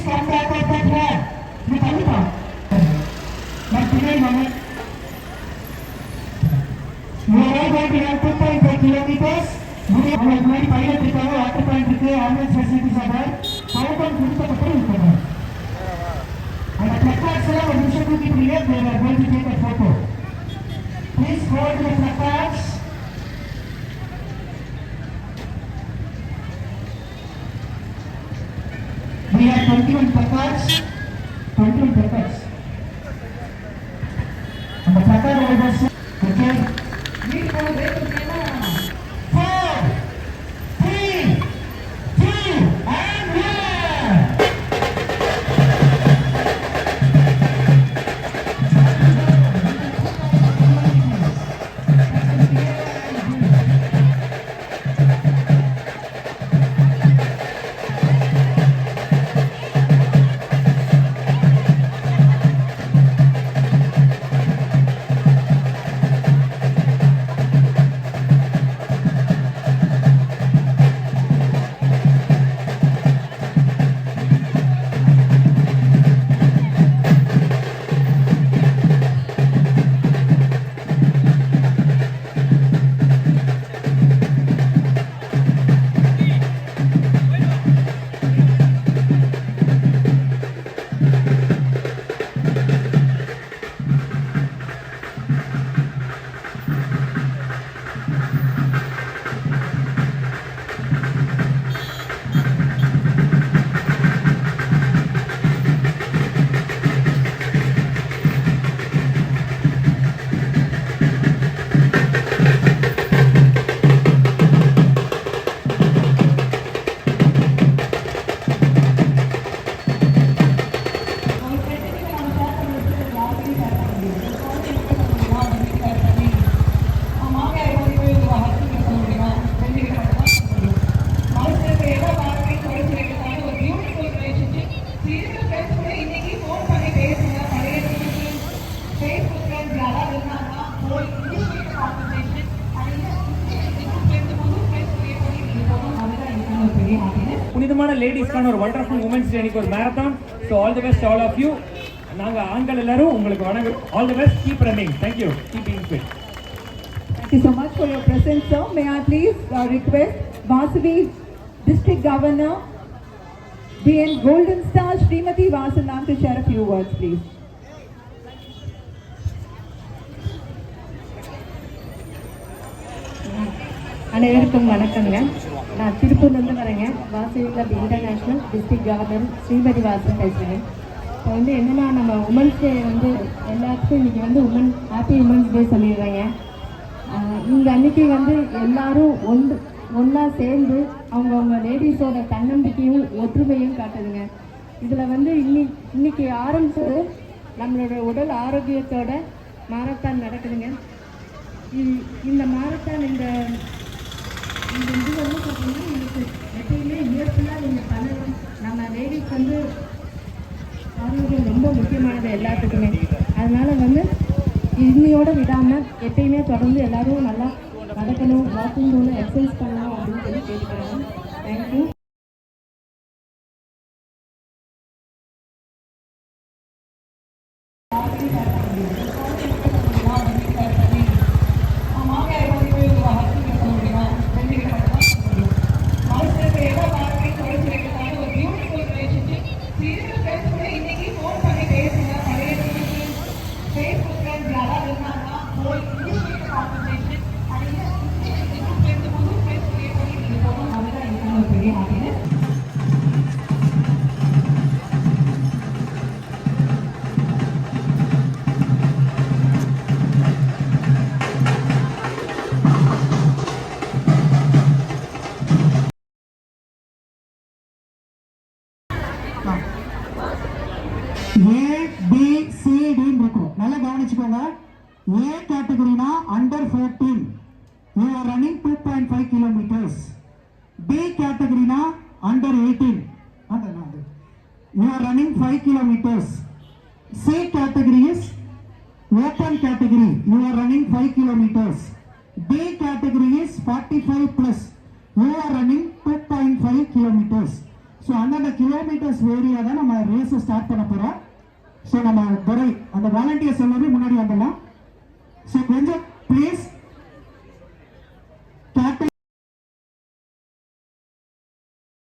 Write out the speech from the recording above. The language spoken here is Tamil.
come back of that track. You tell me now. But today, moment, you are all going to have 2.5 kilometers. You are going to pilot recover, water point recover, ambulance facilities are there. PowerPoint கொடுக்கப்பட்டு இருக்கிறது. And the placards are ஒரு நிமிஷம் தூக்கிட்டு they are going to take a photo. Please hold the placards. We have 21 placards. 21 placards. And the placard holders, okay? Need for the 4, 3, 2, and 1. புனிதமான லேடிஸ்க்கான ஒரு வண்டர்ஃபுல் உமன்ஸ் டேக்கு ஒரு marathon. So all the best all of you. நாங்கள் ஆண்கள் எல்லாரும் உங்களுக்கு வணங்குறோம். All the best. Keep running. Thank you. Keep being fit. Thank you so much for your presence, sir. May I please request Vasavi District Governor BN Golden Star Srimati Vasanam to share a few words, please. அனைவருக்கும் வணக்கங்க. நான் திருப்பூர்லேருந்து வரேங்க. Vasavi club international district governor Shrimati Vasan பேசுகிறேன். இப்போ என்னென்னா நம்ம உமன்ஸ் டே எல்லாத்துக்கும் இன்றைக்கி உமன் ஹாப்பி உமன்ஸ் டே சொல்லிடுறேங்க. இந்த அன்றைக்கி எல்லாரும் ஒன்றா சேர்ந்து அவங்கவுங்க லேடிஸோட தன்னம்பிக்கையும் ஒற்றுமையும் காட்டுதுங்க. இதில் இன்னைக்கு ஆரம்பிச்சது நம்மளோட உடல் ஆரோக்கியத்தோட மாரத்தான் நடக்குதுங்க. இந்த மாரத்தான் இந்த இது பார்த்தீங்கன்னா எனக்கு எப்பயுமே இயற்கையாக நீங்கள் பண்ணணும். நம்ம லேடிஸ் ஆரோக்கியம் ரொம்ப முக்கியமானது எல்லாத்துக்குமே. அதனால் இன்னையோடு விடாமல் எப்பயுமே தொடர்ந்து எல்லோரும் நல்லா நடக்கணும், வாக்கிங் போகணும், எக்ஸசைஸ் பண்ணணும் அப்படின்னு சொல்லி கேட்டுக்கிறேன். Thank you. A category na under 14 you are running 2.5 kilometers. B category na under 18 you are running 5 kilometers. C category is open category, you are running 5 kilometers. D category is 45 plus, you are running 2.5 kilometers. So அந்தந்த கிலோமீட்டர்ஸ் ஏரியா தான் நம்ம ரேஸ் ஸ்டார்ட் பண்ண போகிறோம். ஸோ நம்ம துரை அந்த வாலண்டியர்ஸ் எல்லாமே முன்னாடி வந்துடலாம். ஸோ